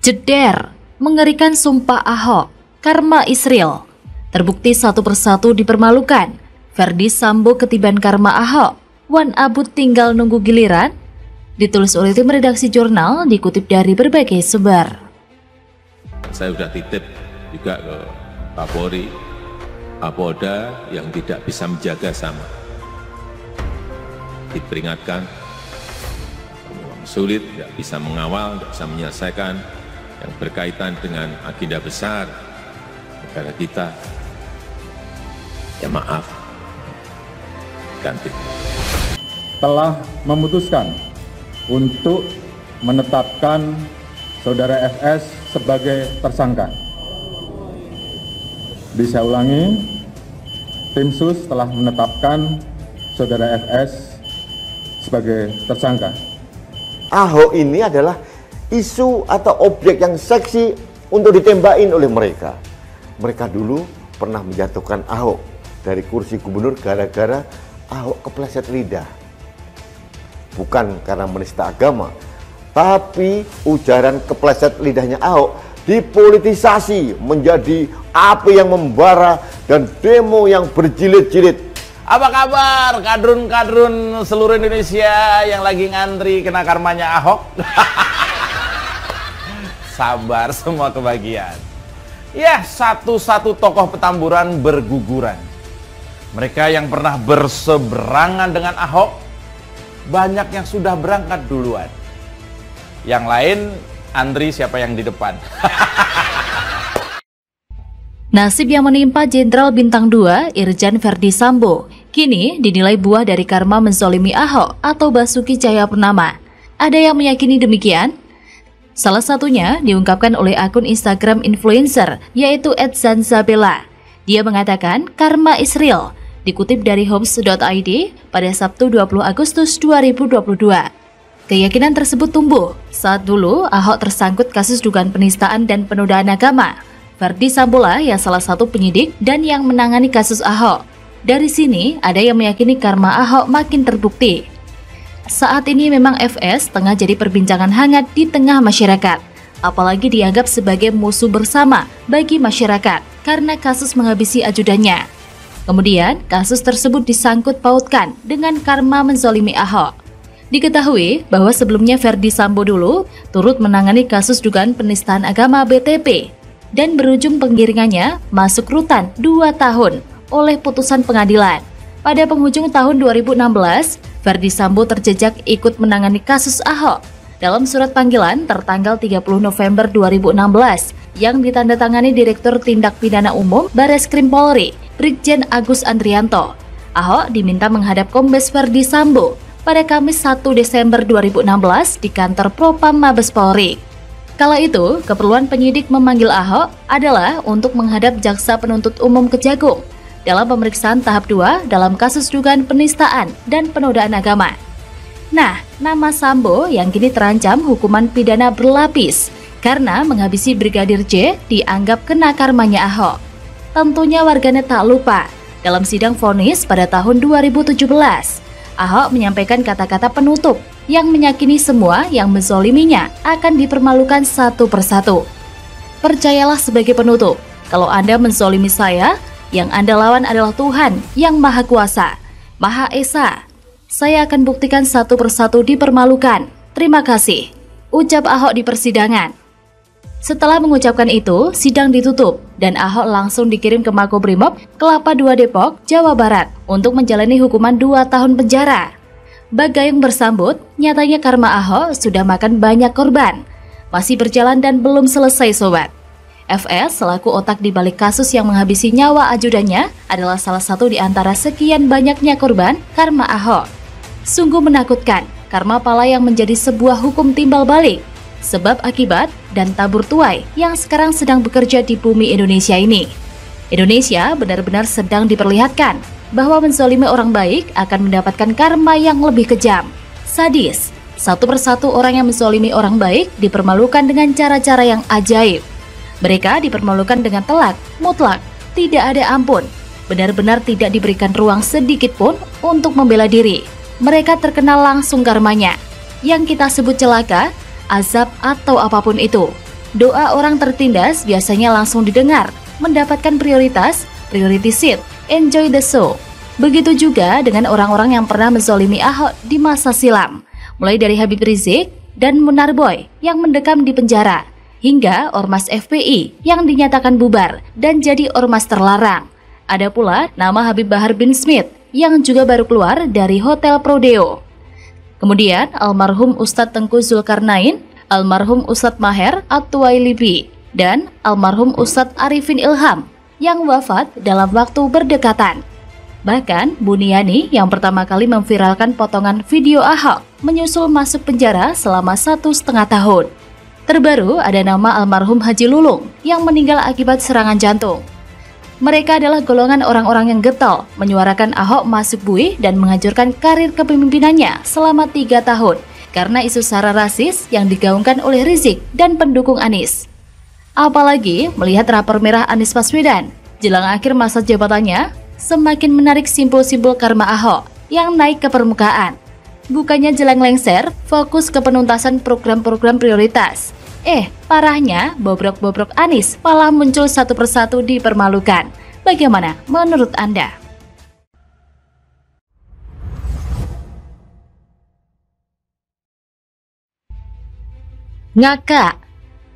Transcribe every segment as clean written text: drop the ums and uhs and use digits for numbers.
Jeder, mengerikan sumpah Ahok, karma Israel. Terbukti satu persatu dipermalukan. Verdi Sambo ketiban karma Ahok, Wan Abut tinggal nunggu giliran. Ditulis oleh tim redaksi jurnal, dikutip dari berbagai sumber. Saya sudah titip juga ke Kapolri, Kapolda yang tidak bisa menjaga sama. Diperingatkan, sulit, tidak bisa mengawal, tidak bisa menyelesaikan yang berkaitan dengan agenda besar negara kita. Ya maaf, ganti. Telah memutuskan untuk menetapkan Saudara FS sebagai tersangka. Bisa ulangi, tim sus telah menetapkan Saudara FS sebagai tersangka. Ahok ini adalah isu atau objek yang seksi untuk ditembakin oleh mereka. Mereka dulu pernah menjatuhkan Ahok dari kursi gubernur gara-gara Ahok kepleset lidah. Bukan karena menista agama, tapi ujaran kepleset lidahnya Ahok dipolitisasi menjadi api yang membara dan demo yang berjilid-jilid. Apa kabar kadrun-kadrun seluruh Indonesia yang lagi ngantri kena karmanya Ahok? Sabar, semua kebagian. Ya, satu-satu tokoh Petamburan berguguran. Mereka yang pernah berseberangan dengan Ahok, banyak yang sudah berangkat duluan. Yang lain, antri siapa yang di depan. Nasib yang menimpa Jenderal Bintang 2 Irjen Verdi Sambo kini dinilai buah dari karma menzolimi Ahok atau Basuki Cahayapurnama. Ada yang meyakini demikian? Salah satunya diungkapkan oleh akun Instagram influencer yaitu @zanzabella. Dia mengatakan karma Israel, dikutip dari homes.id pada Sabtu 20 Agustus 2022. Keyakinan tersebut tumbuh saat dulu Ahok tersangkut kasus dugaan penistaan dan penodaan agama. Verdi Sambo yang salah satu penyidik dan yang menangani kasus Ahok. Dari sini ada yang meyakini karma Ahok makin terbukti. Saat ini memang FS tengah jadi perbincangan hangat di tengah masyarakat, apalagi dianggap sebagai musuh bersama bagi masyarakat karena kasus menghabisi ajudannya. Kemudian kasus tersebut disangkut pautkan dengan karma menzolimi Ahok. Diketahui bahwa sebelumnya Verdi Sambo dulu turut menangani kasus dugaan penistaan agama BTP dan berujung penggiringannya masuk rutan 2 tahun oleh putusan pengadilan. Pada penghujung tahun 2016, Verdi Sambo terjejak ikut menangani kasus Ahok dalam surat panggilan tertanggal 30 November 2016 yang ditandatangani Direktur Tindak Pidana Umum Bareskrim Polri, Brigjen Agus Andrianto. Ahok diminta menghadap Kombes Verdi Sambo pada Kamis 1 Desember 2016 di kantor Propam Mabes Polri. Kala itu, keperluan penyidik memanggil Ahok adalah untuk menghadap Jaksa Penuntut Umum Kejagung dalam pemeriksaan tahap 2 dalam kasus dugaan penistaan dan penodaan agama. Nah, nama Sambo yang kini terancam hukuman pidana berlapis karena menghabisi Brigadir J dianggap kena karmanya Ahok. Tentunya warganet tak lupa, dalam sidang vonis pada tahun 2017, Ahok menyampaikan kata-kata penutup yang meyakini semua yang menzoliminya akan dipermalukan satu persatu. Percayalah sebagai penutup, kalau Anda menzolimi saya, yang Anda lawan adalah Tuhan yang Maha Kuasa, Maha Esa. Saya akan buktikan satu persatu dipermalukan. Terima kasih, ucap Ahok di persidangan. Setelah mengucapkan itu, sidang ditutup dan Ahok langsung dikirim ke Makobrimob Kelapa II Depok, Jawa Barat untuk menjalani hukuman 2 tahun penjara. Bagayung bersambut, nyatanya karma Ahok sudah makan banyak korban. Masih berjalan dan belum selesai sobat. FS selaku otak di balik kasus yang menghabisi nyawa ajudannya adalah salah satu di antara sekian banyaknya korban karma Ahok. Sungguh menakutkan, karma pala yang menjadi sebuah hukum timbal balik, sebab akibat dan tabur tuai yang sekarang sedang bekerja di bumi Indonesia ini. Indonesia benar-benar sedang diperlihatkan bahwa menzolimi orang baik akan mendapatkan karma yang lebih kejam, sadis. Satu persatu orang yang menzolimi orang baik dipermalukan dengan cara-cara yang ajaib. Mereka dipermalukan dengan telak, mutlak, tidak ada ampun. Benar-benar tidak diberikan ruang sedikit pun untuk membela diri. Mereka terkena langsung karmanya, yang kita sebut celaka, azab atau apapun itu. Doa orang tertindas biasanya langsung didengar, mendapatkan prioritas, priority seat, enjoy the show. Begitu juga dengan orang-orang yang pernah menzolimi Ahok di masa silam, mulai dari Habib Rizik dan Munarboy yang mendekam di penjara, hingga Ormas FPI yang dinyatakan bubar dan jadi ormas terlarang. Ada pula nama Habib Bahar bin Smith yang juga baru keluar dari Hotel Prodeo. Kemudian almarhum Ustadz Tengku Zulkarnain, almarhum Ustadz Maher At-Tuwailibi, dan almarhum Ustadz Arifin Ilham yang wafat dalam waktu berdekatan. Bahkan Buniani yang pertama kali memviralkan potongan video Ahok menyusul masuk penjara selama 1,5 tahun. Terbaru ada nama almarhum Haji Lulung yang meninggal akibat serangan jantung. Mereka adalah golongan orang-orang yang getol menyuarakan Ahok masuk bui dan menghancurkan karir kepemimpinannya selama 3 tahun karena isu sara rasis yang digaungkan oleh Rizik dan pendukung Anies. Apalagi melihat rapor merah Anies Baswedan jelang akhir masa jabatannya semakin menarik simpul-simpul karma Ahok yang naik ke permukaan. Bukannya jelang lengser, fokus ke penuntasan program-program prioritas. Parahnya bobrok-bobrok Anies malah muncul satu persatu dipermalukan. Bagaimana menurut Anda? Ngakak,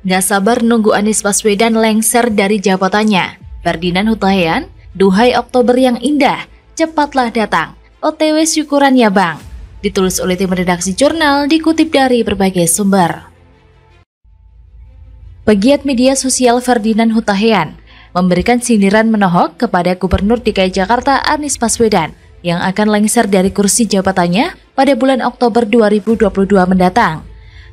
nggak sabar nunggu Anies Baswedan lengser dari jabatannya. Ferdinand Hutahian, duhai Oktober yang indah, cepatlah datang. OTW syukuran ya bang. Ditulis oleh tim redaksi jurnal, dikutip dari berbagai sumber. Pegiat media sosial Ferdinand Hutahian memberikan sindiran menohok kepada Gubernur DKI Jakarta Anies Baswedan yang akan lengser dari kursi jabatannya pada bulan Oktober 2022 mendatang.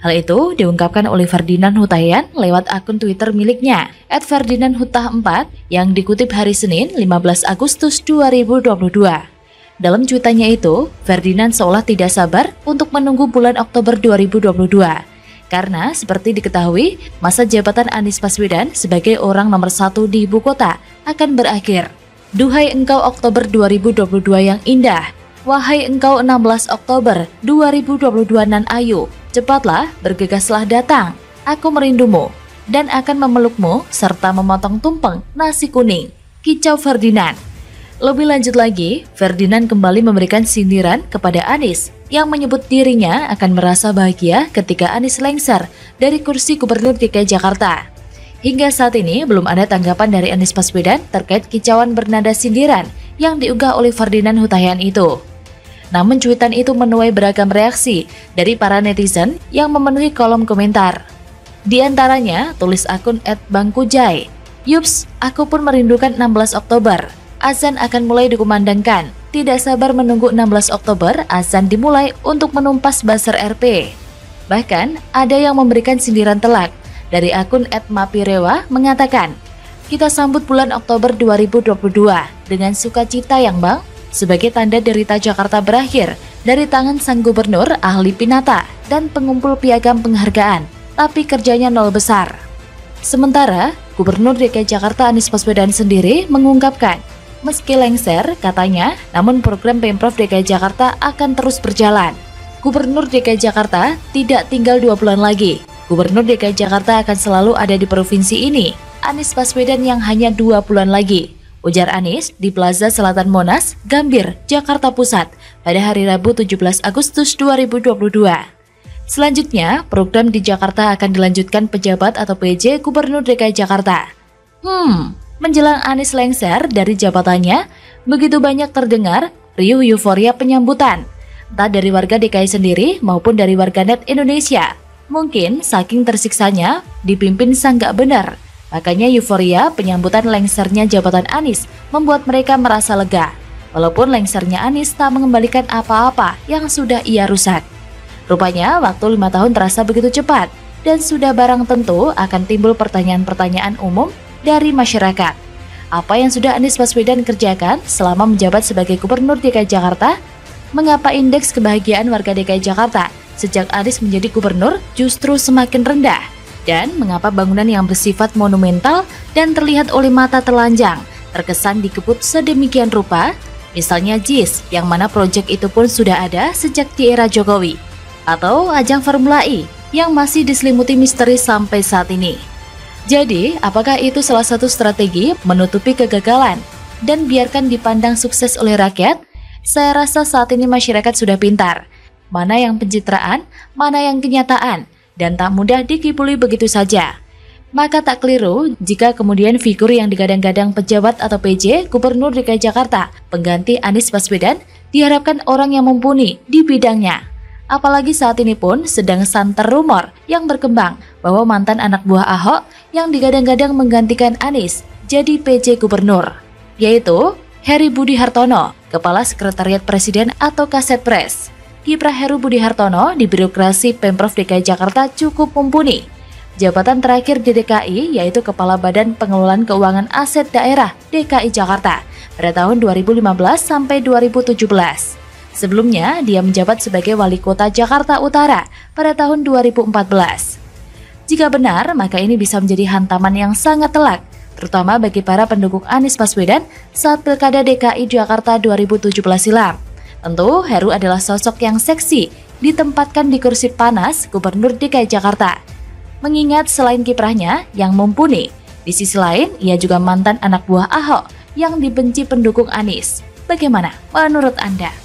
Hal itu diungkapkan oleh Ferdinand Hutahian lewat akun Twitter miliknya @ferdinandhutah4 yang dikutip hari Senin 15 Agustus 2022. Dalam cuitannya itu, Ferdinand seolah tidak sabar untuk menunggu bulan Oktober 2022. Karena seperti diketahui, masa jabatan Anies Baswedan sebagai orang nomor 1 di ibu kota akan berakhir. Duhai engkau Oktober 2022 yang indah, wahai engkau 16 Oktober 2022 nan ayu, cepatlah bergegaslah datang, aku merindumu dan akan memelukmu serta memotong tumpeng nasi kuning. Kicau Ferdinand. Lebih lanjut lagi, Ferdinand kembali memberikan sindiran kepada Anies yang menyebut dirinya akan merasa bahagia ketika Anies lengser dari kursi Gubernur DKI Jakarta. Hingga saat ini belum ada tanggapan dari Anies Baswedan terkait kicauan bernada sindiran yang diunggah oleh Ferdinand Hutahian itu. Namun cuitan itu menuai beragam reaksi dari para netizen yang memenuhi kolom komentar. Di antaranya tulis akun @bangkujai, "Yups, aku pun merindukan 16 Oktober. Azan akan mulai dikumandangkan. Tidak sabar menunggu 16 Oktober azan dimulai untuk menumpas buzzer RP." Bahkan ada yang memberikan sindiran telak. Dari akun @mapirewa mengatakan, "Kita sambut bulan Oktober 2022 dengan sukacita yang bang, sebagai tanda derita Jakarta berakhir dari tangan sang gubernur ahli pinata dan pengumpul piagam penghargaan, tapi kerjanya nol besar." Sementara, Gubernur DKI Jakarta Anies Baswedan sendiri mengungkapkan, meski lengser katanya, namun program Pemprov DKI Jakarta akan terus berjalan. Gubernur DKI Jakarta tidak tinggal 2 bulan lagi. Gubernur DKI Jakarta akan selalu ada di provinsi ini. Anies Baswedan yang hanya 2 bulan lagi, ujar Anies di Plaza Selatan Monas, Gambir, Jakarta Pusat pada hari Rabu 17 Agustus 2022. Selanjutnya, program di Jakarta akan dilanjutkan pejabat atau PJ Gubernur DKI Jakarta. Menjelang Anies lengser dari jabatannya, begitu banyak terdengar riuh euforia penyambutan, entah dari warga DKI sendiri maupun dari warganet Indonesia. Mungkin saking tersiksanya dipimpin sang gak benar, makanya euforia penyambutan lengsernya jabatan Anies membuat mereka merasa lega, walaupun lengsernya Anies tak mengembalikan apa-apa yang sudah ia rusak. Rupanya waktu 5 tahun terasa begitu cepat, dan sudah barang tentu akan timbul pertanyaan-pertanyaan umum dari masyarakat. Apa yang sudah Anies Baswedan kerjakan selama menjabat sebagai Gubernur DKI Jakarta? Mengapa indeks kebahagiaan warga DKI Jakarta sejak Anies menjadi gubernur justru semakin rendah? Dan mengapa bangunan yang bersifat monumental dan terlihat oleh mata telanjang terkesan dikebut sedemikian rupa? Misalnya JIS, yang mana proyek itu pun sudah ada sejak di era Jokowi. Atau ajang Formula E, yang masih diselimuti misteri sampai saat ini. Jadi, apakah itu salah satu strategi menutupi kegagalan dan biarkan dipandang sukses oleh rakyat? Saya rasa saat ini masyarakat sudah pintar. Mana yang pencitraan, mana yang kenyataan, dan tak mudah dikibuli begitu saja. Maka tak keliru jika kemudian figur yang digadang-gadang pejabat atau PJ Gubernur DKI Jakarta pengganti Anies Baswedan diharapkan orang yang mumpuni di bidangnya. Apalagi saat ini pun sedang santer rumor yang berkembang bahwa mantan anak buah Ahok yang digadang-gadang menggantikan Anies jadi PJ Gubernur, yaitu Heru Budi Hartono, Kepala Sekretariat Presiden atau Kasetpres. Kiprah Heru Budi Hartono di birokrasi Pemprov DKI Jakarta cukup mumpuni. Jabatan terakhir di DKI yaitu Kepala Badan Pengelolaan Keuangan Aset Daerah DKI Jakarta pada tahun 2015 sampai 2017. Sebelumnya, dia menjabat sebagai Wali Kota Jakarta Utara pada tahun 2014. Jika benar, maka ini bisa menjadi hantaman yang sangat telak, terutama bagi para pendukung Anies Baswedan saat Pilkada DKI Jakarta 2017 silam. Tentu, Heru adalah sosok yang seksi, ditempatkan di kursi panas Gubernur DKI Jakarta. Mengingat selain kiprahnya yang mumpuni, di sisi lain ia juga mantan anak buah Ahok yang dibenci pendukung Anies. Bagaimana menurut Anda?